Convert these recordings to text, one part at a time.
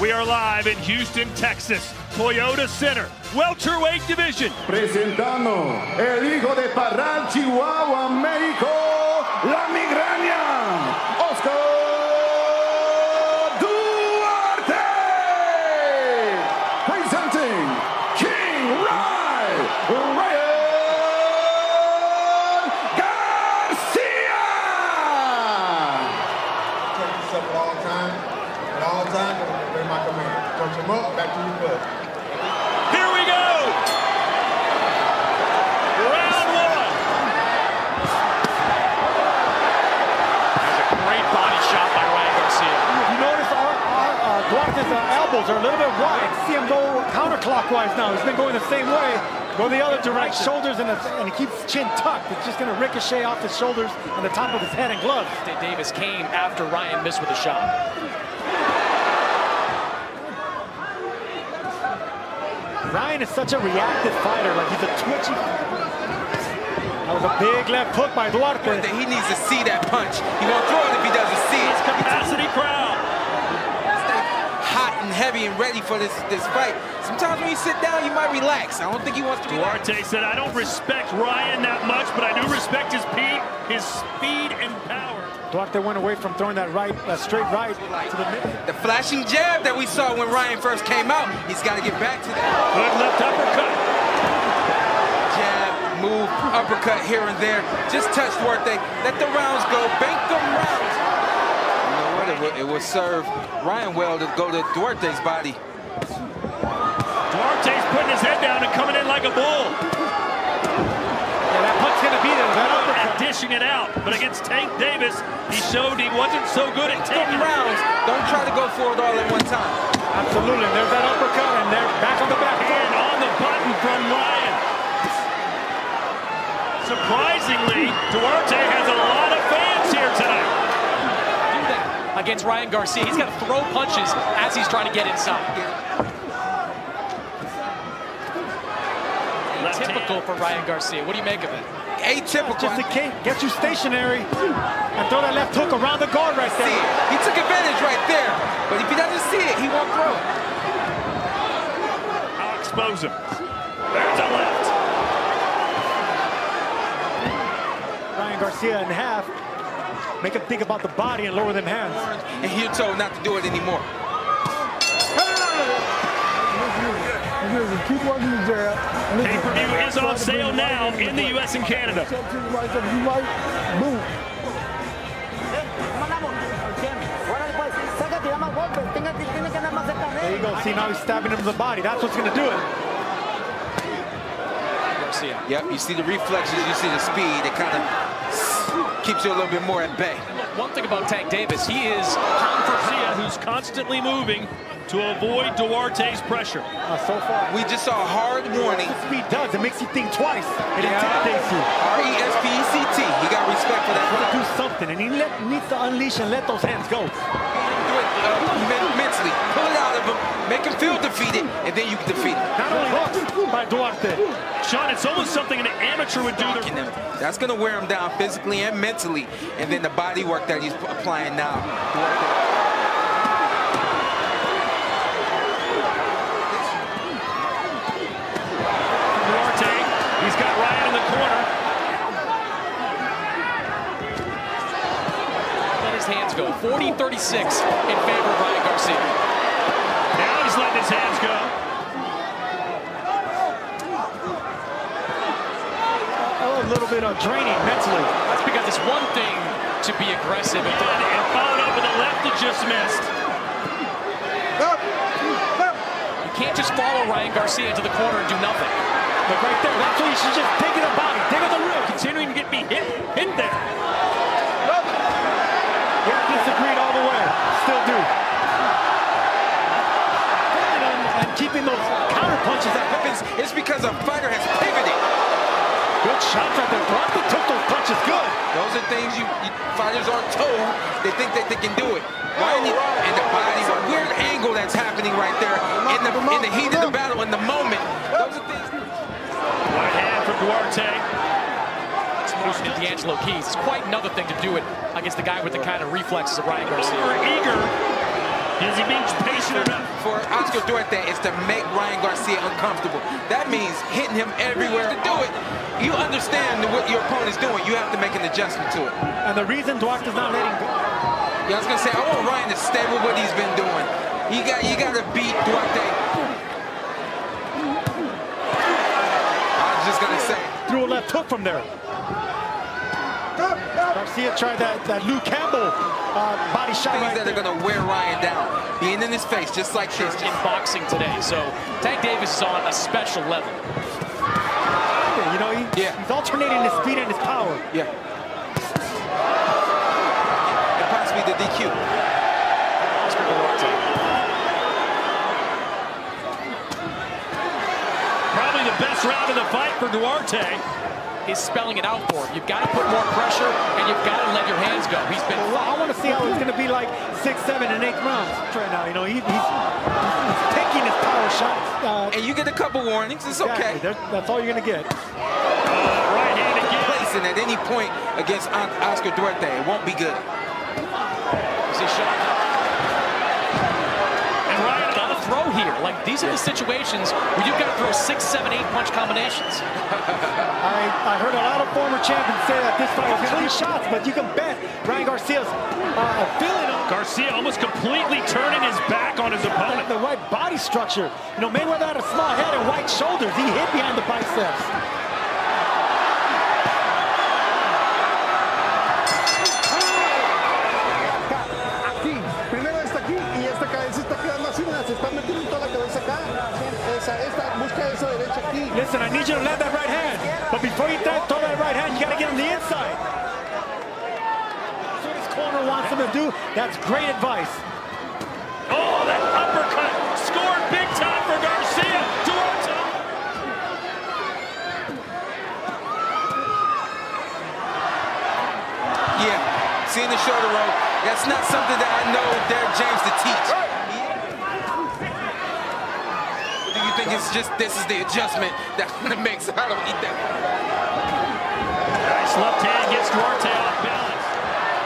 We are live in Houston, Texas, Toyota Center, welterweight division. Presentando el hijo de Parral, Chihuahua, México, la migraña, Oscar Duarte. Presenting King Ry Garcia. Take this up at all times. At all times, obey my command. Punch him up, back to your foot. Here we go! Round one. That's a great body shot by Ryan Garcia. You notice Duarte's elbows are a little bit wide. See him go counterclockwise now. He's been going the same way. Go the other direction. Shoulders and he keeps chin tucked. It's just going to ricochet off his shoulders and the top of his head and gloves. Davis came after Ryan missed with a shot. Ryan is such a reactive fighter. Like, he's a twitchy. That was a big left hook by Duarte. He needs to see that punch. He won't throw it if he doesn't see it. Capacity crowd. Stay hot and heavy and ready for this fight. Sometimes when you sit down, you might relax. I don't think he wants to relax. Duarte said, I don't respect Ryan that much, but I do respect his speed and power. Duarte went away from throwing that straight right to the middle. The flashing jab that we saw when Ryan first came out, he's got to get back to that. Good left uppercut. Jab, move, uppercut here and there. Just touch Duarte. Let the rounds go. Bank them rounds. You know what? It will serve Ryan well to go to Duarte's body. Duarte's putting his head down and coming in like a bull. Yeah, that punch's going to be there. That uppercut. And dishing it out. But against Tank Davis, he showed he wasn't so good at taking rounds. Don't try to go for it all at one time. Absolutely. There's that uppercut, and they're back on the back foot. And on the button from Ryan. Surprisingly, Duarte has a lot of fans here tonight. Do that against Ryan Garcia. He's got to throw punches as he's trying to get inside. Typical for Ryan Garcia. What do you make of it? Atypical. Just a case. Get you stationary and throw that left hook around the guard right there. He took advantage right there. But if he doesn't see it, he won't throw it. I'll expose him. There's a left. Ryan Garcia in half. Make him think about the body and lower them hands. And you're told not to do it anymore. Keep working the jab. Pay-per-view is on sale now in the U.S. and Canada. You might move. There you go. See, now he's stabbing him in the body. That's what's going to do it. Garcia. Yep, you see the reflexes, you see the speed. It kind of keeps you a little bit more at bay. One thing about Tank Davis, he is Garcia, who's constantly moving to avoid Duarte's pressure. So far, We just saw a hard warning. what speed does, it makes you think twice. It intimidates you. R-E-S-P-E-C-T. He got respect for that. He's got to do something, and he needs to unleash and let those hands go. Do it mentally. Pull it out of him. Make him feel defeated, and then you can defeat him. Not only that, by Duarte. Sean, it's almost something an amateur would do. That's going to wear him down physically and mentally. And then the body work that he's applying now. Duarte, he's got Ryan in the corner. let his hands go. 40-36 in favor of Ryan Garcia. Now he's letting his hands go. A little bit of draining mentally. That's because it's one thing to be aggressive and followed up with a left that just missed. you can't just follow Ryan Garcia into the corner and do nothing. But right there, that's what you should just take it a body. Take it the real. Continuing to get me hit there. Yeah, disagreed all the way. Still do. And keeping those counter punches that happens. It's because a fighter has pivoted. Good shots right there. Duarte took those punches good. Those are things fighters aren't told. They think that they can do it. And the body, a weird angle that's happening right there in the heat of the battle, in the moment. Those are things. Right hand from Duarte. Losing to D'Angelo Keys. It's quite another thing to do it against the guy with the kind of reflexes of Ryan Garcia. Eager Is he being patient enough? For Oscar Duarte is to make Ryan Garcia uncomfortable. That means hitting him everywhere. To do it, you understand what your opponent's doing. You have to make an adjustment to it. And the reason Duarte's not letting go. Yeah, I was gonna say, I want Ryan to stay with what he's been doing. You got to beat Duarte. I was just gonna say. Threw a left hook from there. Garcia tried that Luke Campbell body shot Things right that there. are gonna wear Ryan down. Being in his face, just like this. In boxing today, so Tank Davis is on a special level. You know, he's alternating his speed and his power. Yeah. And possibly the DQ. Oscar Duarte. Probably the best round of the fight for Duarte. He's spelling it out for him. You've got to put more pressure, and you've got to let your hands go. He's been. Well, I want to see how it's going to be like 6, 7, and 8 rounds right now. You know, he's taking his power shots. And you get a couple warnings. It's okay. That's all you're going to get. Right hand again. Placing at any point against Oscar Duarte, it won't be good. See shot. And Ryan got to throw here. Like, these are the situations where you've got to throw 6, 7, 8 punch combinations. I heard a lot of former champions say that this fight was going to be shots, but you can bet Ryan Garcia's feeling on Garcia almost completely turning his back on his opponent. the right body structure. You know, Mayweather had a small head and wide shoulders. He hit behind the biceps. Aquí, primero está aquí y esta cabeza está quedando así, mira, se está metiendo toda la cabeza acá. Esta busca esa derecha aquí. Listen, I need you to land that right hand. But before you throw that right hand, you got to get on the inside. That's what his corner wants him to do. That's great advice. Oh, that uppercut scored big time for Garcia. Duarte. Yeah, seeing the shoulder roll, that's not something that I know Derek James to teach. Do you think it's just this is the adjustment that makes I don't eat that? Nice left hand gets Duarte off balance.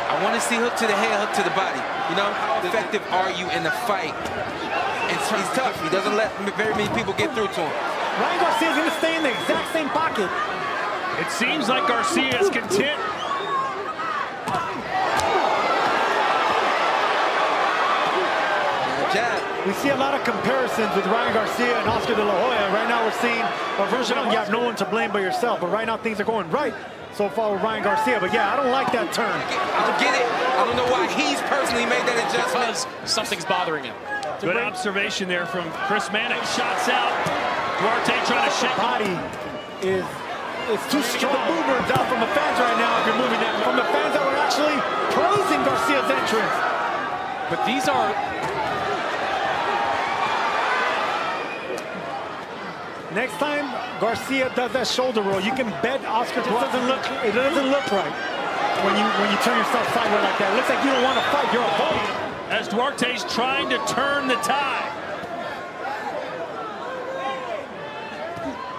I want to see hook to the head, hook to the body. You know, how effective are you in the fight? And he's tough. He doesn't let very many people get through to him. Ryan Garcia's going to stay in the exact same pocket. It seems like Garcia is content. Jab. We see a lot of comparisons with Ryan Garcia and Oscar De La Hoya. Right now we're seeing a version of you have no one to blame but yourself. But right now things are going right so far with Ryan Garcia. But yeah, I don't like that turn. I don't get it. I don't know why he's personally made that adjustment. Because something's bothering him. Good observation there from Chris Mannix. Shots out. Duarte trying to shake. Body is too strong. The movers out from the fans right now if you're moving that. From the fans that were actually praising Garcia's entrance. But these are... Next time Garcia does that shoulder roll, you can bet Oscar it doesn't look right when you turn yourself sideways like that. It looks like you don't want to fight, you're avoiding. As Duarte's trying to turn the tide.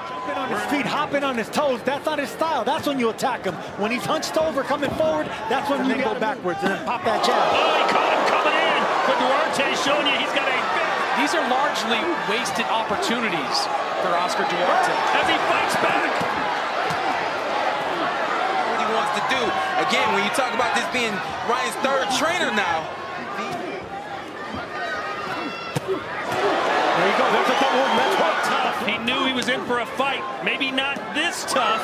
Jumping on his feet, hopping on his toes, that's not his style. That's when you attack him. When he's hunched over, coming forward, that's when you go backwards and then pop that jab. Oh, he caught him coming in. But Duarte's showing you he's got a big... These are largely wasted opportunities for Oscar Duarte. As he fights back. What he wants to do. Again, when you talk about this being Ryan's third trainer now. There you go. There's a double. That's what Tough. He knew he was in for a fight. Maybe not this tough,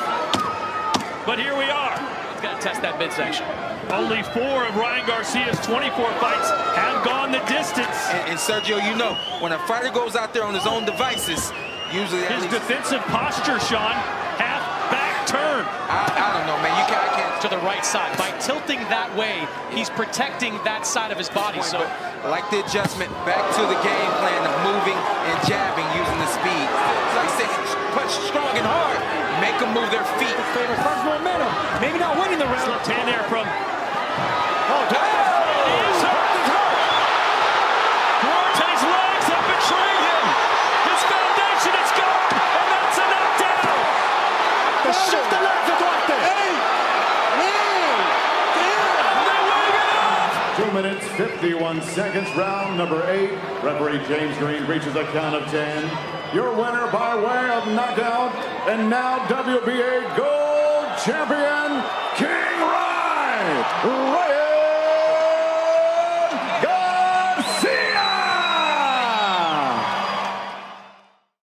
but here we are. He's got to test that midsection. Only 4 of Ryan Garcia's 24 fights have gone the distance. And Sergio, you know, when a fighter goes out there on his own devices, usually His defensive posture, Sean, half back turn. I don't know, man. I can't. To the right side. By tilting that way, he's protecting that side of his body. So, But like the adjustment, back to the game plan of moving and jabbing using the speed. Like I said, punch strong and hard. Make them move their feet. favors first momentum. Maybe not winning the round. Left hand there from... Oh, Duarte's legs have betrayed him. His foundation is gone, and that's a knockdown. the shift the legs of Duarte. Hey! Hey! 2 minutes, 50 51 seconds, round number 8. Referee James Green reaches a count of 10. Your winner by way of knockout, and now WBA Gold Champion, King